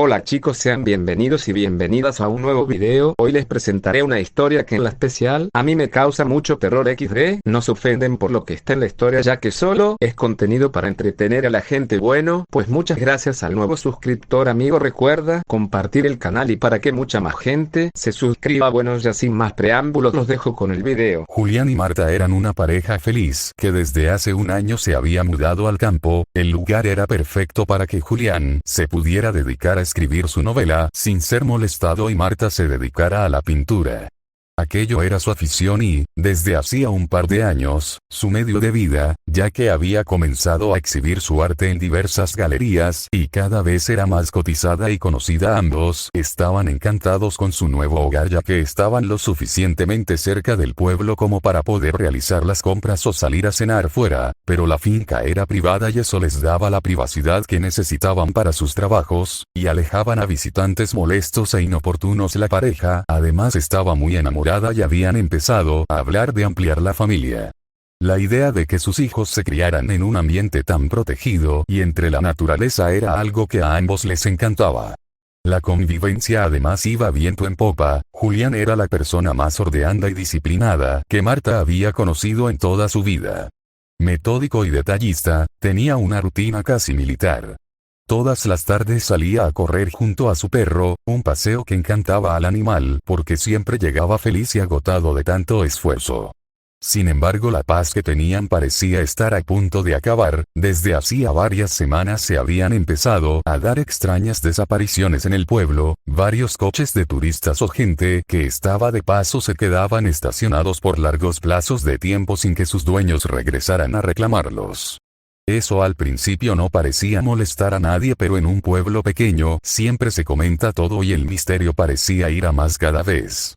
Hola chicos, sean bienvenidos y bienvenidas a un nuevo video. Hoy les presentaré una historia que en la especial a mí me causa mucho terror XD. No se ofenden por lo que está en la historia, ya que solo es contenido para entretener a la gente. Bueno, pues muchas gracias al nuevo suscriptor amigo. Recuerda compartir el canal y para que mucha más gente se suscriba. Bueno, ya sin más preámbulos los dejo con el video. Julián y Marta eran una pareja feliz que desde hace un año se había mudado al campo. El lugar era perfecto para que Julián se pudiera dedicar a escribir su novela sin ser molestado y Marta se dedicara a la pintura. Aquello era su afición y, desde hacía un par de años, su medio de vida, ya que había comenzado a exhibir su arte en diversas galerías y cada vez era más cotizada y conocida. Ambos estaban encantados con su nuevo hogar, ya que estaban lo suficientemente cerca del pueblo como para poder realizar las compras o salir a cenar fuera, pero la finca era privada y eso les daba la privacidad que necesitaban para sus trabajos, y alejaban a visitantes molestos e inoportunos. La pareja, además, estaba muy enamorada y habían empezado a hablar de ampliar la familia. La idea de que sus hijos se criaran en un ambiente tan protegido y entre la naturaleza era algo que a ambos les encantaba. La convivencia además iba viento en popa. Julián era la persona más ordenada y disciplinada que Marta había conocido en toda su vida. Metódico y detallista, tenía una rutina casi militar. Todas las tardes salía a correr junto a su perro, un paseo que encantaba al animal porque siempre llegaba feliz y agotado de tanto esfuerzo. Sin embargo, la paz que tenían parecía estar a punto de acabar. Desde hacía varias semanas se habían empezado a dar extrañas desapariciones en el pueblo. Varios coches de turistas o gente que estaba de paso se quedaban estacionados por largos plazos de tiempo sin que sus dueños regresaran a reclamarlos. Eso al principio no parecía molestar a nadie, pero en un pueblo pequeño siempre se comenta todo y el misterio parecía ir a más cada vez.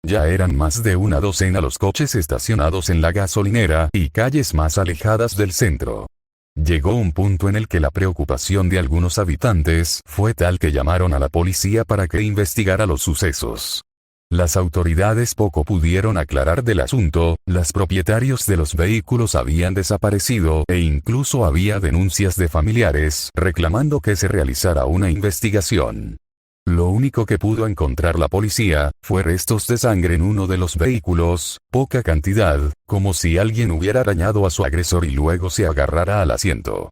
Ya eran más de una docena los coches estacionados en la gasolinera y calles más alejadas del centro. Llegó un punto en el que la preocupación de algunos habitantes fue tal que llamaron a la policía para que investigara los sucesos. Las autoridades poco pudieron aclarar del asunto. Los propietarios de los vehículos habían desaparecido e incluso había denuncias de familiares reclamando que se realizara una investigación. Lo único que pudo encontrar la policía fue restos de sangre en uno de los vehículos, poca cantidad, como si alguien hubiera arañado a su agresor y luego se agarrara al asiento.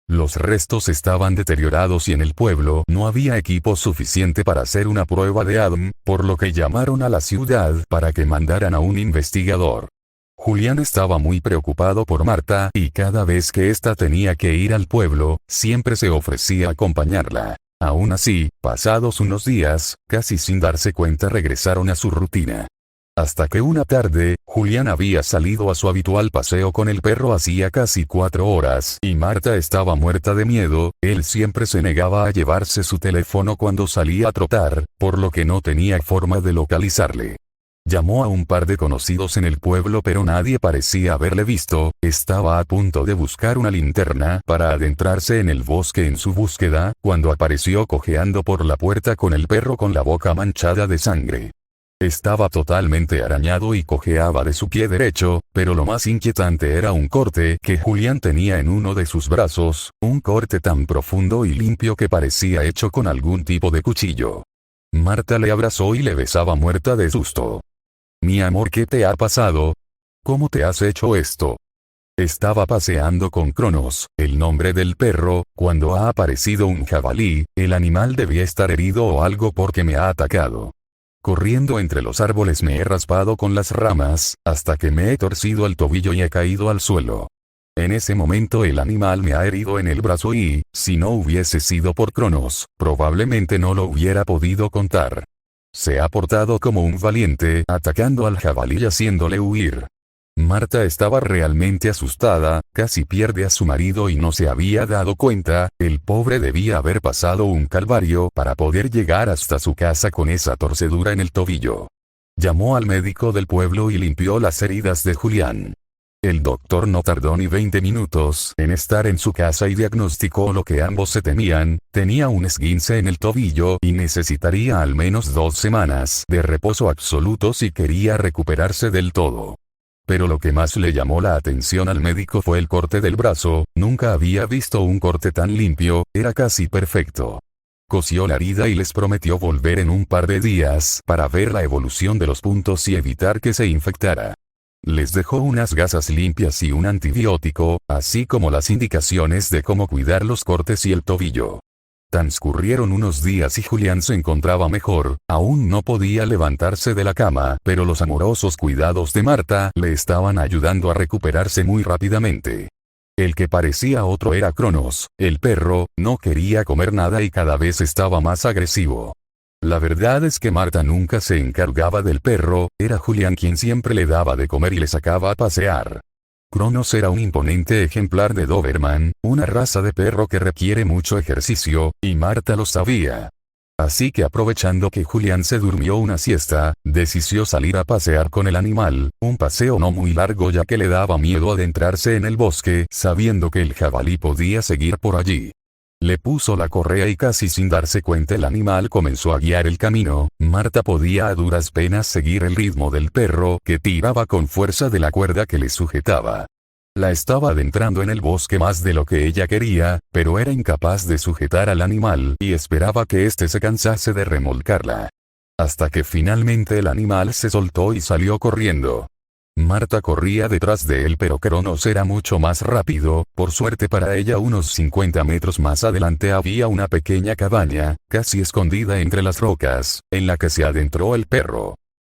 Los restos estaban deteriorados y en el pueblo no había equipo suficiente para hacer una prueba de ADN, por lo que llamaron a la ciudad para que mandaran a un investigador. Julián estaba muy preocupado por Marta y cada vez que ésta tenía que ir al pueblo, siempre se ofrecía a acompañarla. Aún así, pasados unos días, casi sin darse cuenta regresaron a su rutina. Hasta que una tarde, Julián había salido a su habitual paseo con el perro hacía casi 4 horas y Marta estaba muerta de miedo. Él siempre se negaba a llevarse su teléfono cuando salía a trotar, por lo que no tenía forma de localizarle. Llamó a un par de conocidos en el pueblo pero nadie parecía haberle visto. Estaba a punto de buscar una linterna para adentrarse en el bosque en su búsqueda, cuando apareció cojeando por la puerta con el perro con la boca manchada de sangre. Estaba totalmente arañado y cojeaba de su pie derecho, pero lo más inquietante era un corte que Julián tenía en uno de sus brazos, un corte tan profundo y limpio que parecía hecho con algún tipo de cuchillo. Marta le abrazó y le besaba muerta de susto. «Mi amor, ¿qué te ha pasado? ¿Cómo te has hecho esto?» Estaba paseando con Cronos, el nombre del perro, cuando ha aparecido un jabalí. El animal debía estar herido o algo porque me ha atacado. Corriendo entre los árboles me he raspado con las ramas, hasta que me he torcido el tobillo y he caído al suelo. En ese momento el animal me ha herido en el brazo y, si no hubiese sido por Cronos, probablemente no lo hubiera podido contar. Se ha portado como un valiente, atacando al jabalí y haciéndole huir. Marta estaba realmente asustada, casi pierde a su marido y no se había dado cuenta. El pobre debía haber pasado un calvario para poder llegar hasta su casa con esa torcedura en el tobillo. Llamó al médico del pueblo y limpió las heridas de Julián. El doctor no tardó ni 20 minutos en estar en su casa y diagnosticó lo que ambos se temían. Tenía un esguince en el tobillo y necesitaría al menos 2 semanas de reposo absoluto si quería recuperarse del todo. Pero lo que más le llamó la atención al médico fue el corte del brazo. Nunca había visto un corte tan limpio, era casi perfecto. Cosió la herida y les prometió volver en un par de días para ver la evolución de los puntos y evitar que se infectara. Les dejó unas gasas limpias y un antibiótico, así como las indicaciones de cómo cuidar los cortes y el tobillo. Transcurrieron unos días y Julián se encontraba mejor, aún no podía levantarse de la cama, pero los amorosos cuidados de Marta le estaban ayudando a recuperarse muy rápidamente. El que parecía otro era Cronos, el perro, no quería comer nada y cada vez estaba más agresivo. La verdad es que Marta nunca se encargaba del perro, era Julián quien siempre le daba de comer y le sacaba a pasear. Cronos era un imponente ejemplar de Doberman, una raza de perro que requiere mucho ejercicio, y Marta lo sabía. Así que aprovechando que Julián se durmió una siesta, decidió salir a pasear con el animal, un paseo no muy largo ya que le daba miedo adentrarse en el bosque, sabiendo que el jabalí podía seguir por allí. Le puso la correa y casi sin darse cuenta el animal comenzó a guiar el camino. Marta podía a duras penas seguir el ritmo del perro que tiraba con fuerza de la cuerda que le sujetaba. La estaba adentrando en el bosque más de lo que ella quería, pero era incapaz de sujetar al animal y esperaba que éste se cansase de remolcarla. Hasta que finalmente el animal se soltó y salió corriendo. Marta corría detrás de él pero Cronos era mucho más rápido, por suerte para ella unos 50 metros más adelante había una pequeña cabaña, casi escondida entre las rocas, en la que se adentró el perro.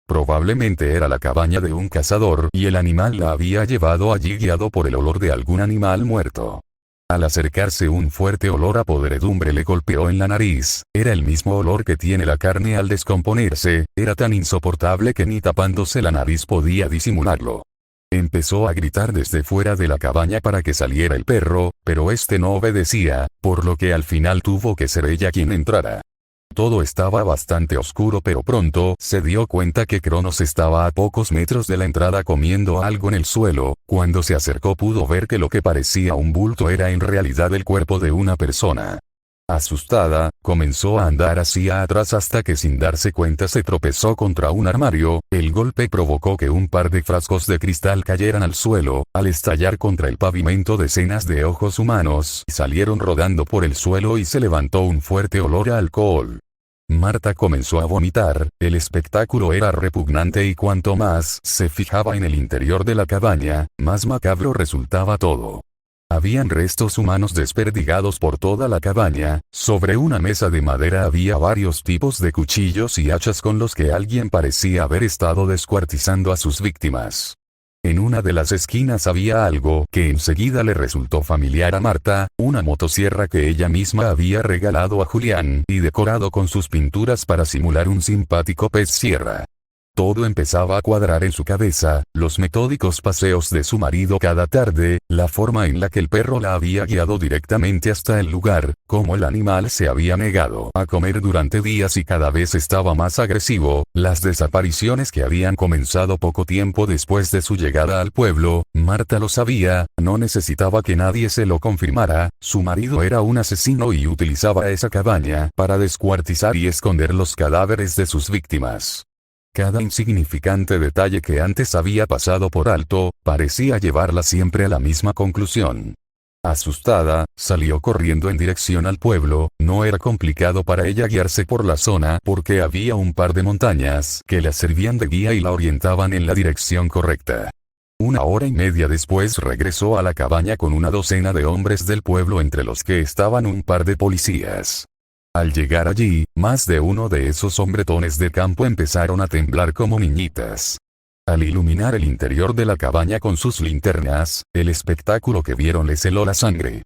Probablemente era la cabaña de un cazador y el animal la había llevado allí guiado por el olor de algún animal muerto. Al acercarse un fuerte olor a podredumbre le golpeó en la nariz, era el mismo olor que tiene la carne al descomponerse, era tan insoportable que ni tapándose la nariz podía disimularlo. Empezó a gritar desde fuera de la cabaña para que saliera el perro, pero este no obedecía, por lo que al final tuvo que ser ella quien entrara. Todo estaba bastante oscuro pero pronto se dio cuenta que Cronos estaba a pocos metros de la entrada comiendo algo en el suelo. Cuando se acercó pudo ver que lo que parecía un bulto era en realidad el cuerpo de una persona. Asustada, comenzó a andar hacia atrás hasta que sin darse cuenta se tropezó contra un armario. El golpe provocó que un par de frascos de cristal cayeran al suelo. Al estallar contra el pavimento decenas de ojos humanos salieron rodando por el suelo y se levantó un fuerte olor a alcohol. Marta comenzó a vomitar, el espectáculo era repugnante y cuanto más se fijaba en el interior de la cabaña, más macabro resultaba todo. Habían restos humanos desperdigados por toda la cabaña, sobre una mesa de madera había varios tipos de cuchillos y hachas con los que alguien parecía haber estado descuartizando a sus víctimas. En una de las esquinas había algo que enseguida le resultó familiar a Marta, una motosierra que ella misma había regalado a Julián y decorado con sus pinturas para simular un simpático pez sierra. Todo empezaba a cuadrar en su cabeza, los metódicos paseos de su marido cada tarde, la forma en la que el perro la había guiado directamente hasta el lugar, cómo el animal se había negado a comer durante días y cada vez estaba más agresivo, las desapariciones que habían comenzado poco tiempo después de su llegada al pueblo. Marta lo sabía, no necesitaba que nadie se lo confirmara, su marido era un asesino y utilizaba esa cabaña para descuartizar y esconder los cadáveres de sus víctimas. Cada insignificante detalle que antes había pasado por alto, parecía llevarla siempre a la misma conclusión. Asustada, salió corriendo en dirección al pueblo. No era complicado para ella guiarse por la zona porque había un par de montañas que la servían de guía y la orientaban en la dirección correcta. 1 hora y media después regresó a la cabaña con una docena de hombres del pueblo entre los que estaban un par de policías. Al llegar allí, más de uno de esos hombretones de campo empezaron a temblar como niñitas. Al iluminar el interior de la cabaña con sus linternas, el espectáculo que vieron les heló la sangre.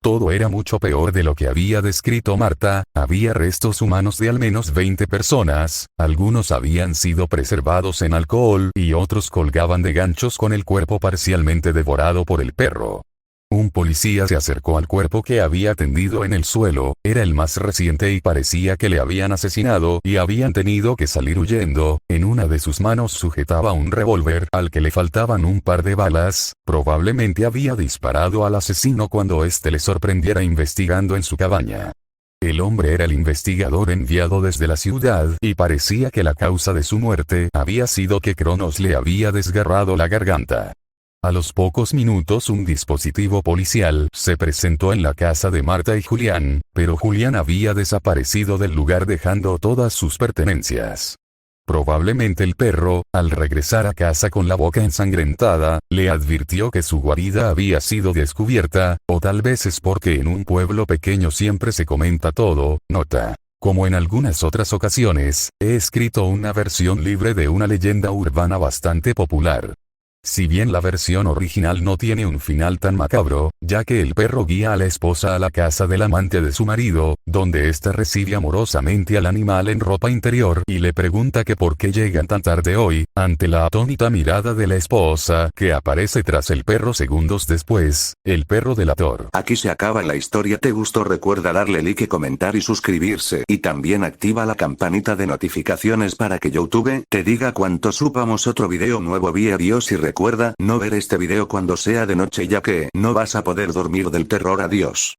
Todo era mucho peor de lo que había descrito Marta, había restos humanos de al menos 20 personas, algunos habían sido preservados en alcohol y otros colgaban de ganchos con el cuerpo parcialmente devorado por el perro. Un policía se acercó al cuerpo que había tendido en el suelo, era el más reciente y parecía que le habían asesinado y habían tenido que salir huyendo. En una de sus manos sujetaba un revólver al que le faltaban un par de balas, probablemente había disparado al asesino cuando éste le sorprendiera investigando en su cabaña. El hombre era el investigador enviado desde la ciudad y parecía que la causa de su muerte había sido que Cronos le había desgarrado la garganta. A los pocos minutos un dispositivo policial se presentó en la casa de Marta y Julián, pero Julián había desaparecido del lugar dejando todas sus pertenencias. Probablemente el perro, al regresar a casa con la boca ensangrentada, le advirtió que su guarida había sido descubierta, o tal vez es porque en un pueblo pequeño siempre se comenta todo. Nota. Como en algunas otras ocasiones, he escrito una versión libre de una leyenda urbana bastante popular. Si bien la versión original no tiene un final tan macabro, ya que el perro guía a la esposa a la casa del amante de su marido, donde ésta recibe amorosamente al animal en ropa interior y le pregunta que por qué llegan tan tarde hoy, ante la atónita mirada de la esposa que aparece tras el perro segundos después, el perro delator. Aquí se acaba la historia. ¿Te gustó? Recuerda darle like, comentar y suscribirse, y también activa la campanita de notificaciones para que YouTube te diga cuando subamos otro video nuevo. Adiós y recuerda no ver este video cuando sea de noche, ya que no vas a poder dormir del terror. Adiós.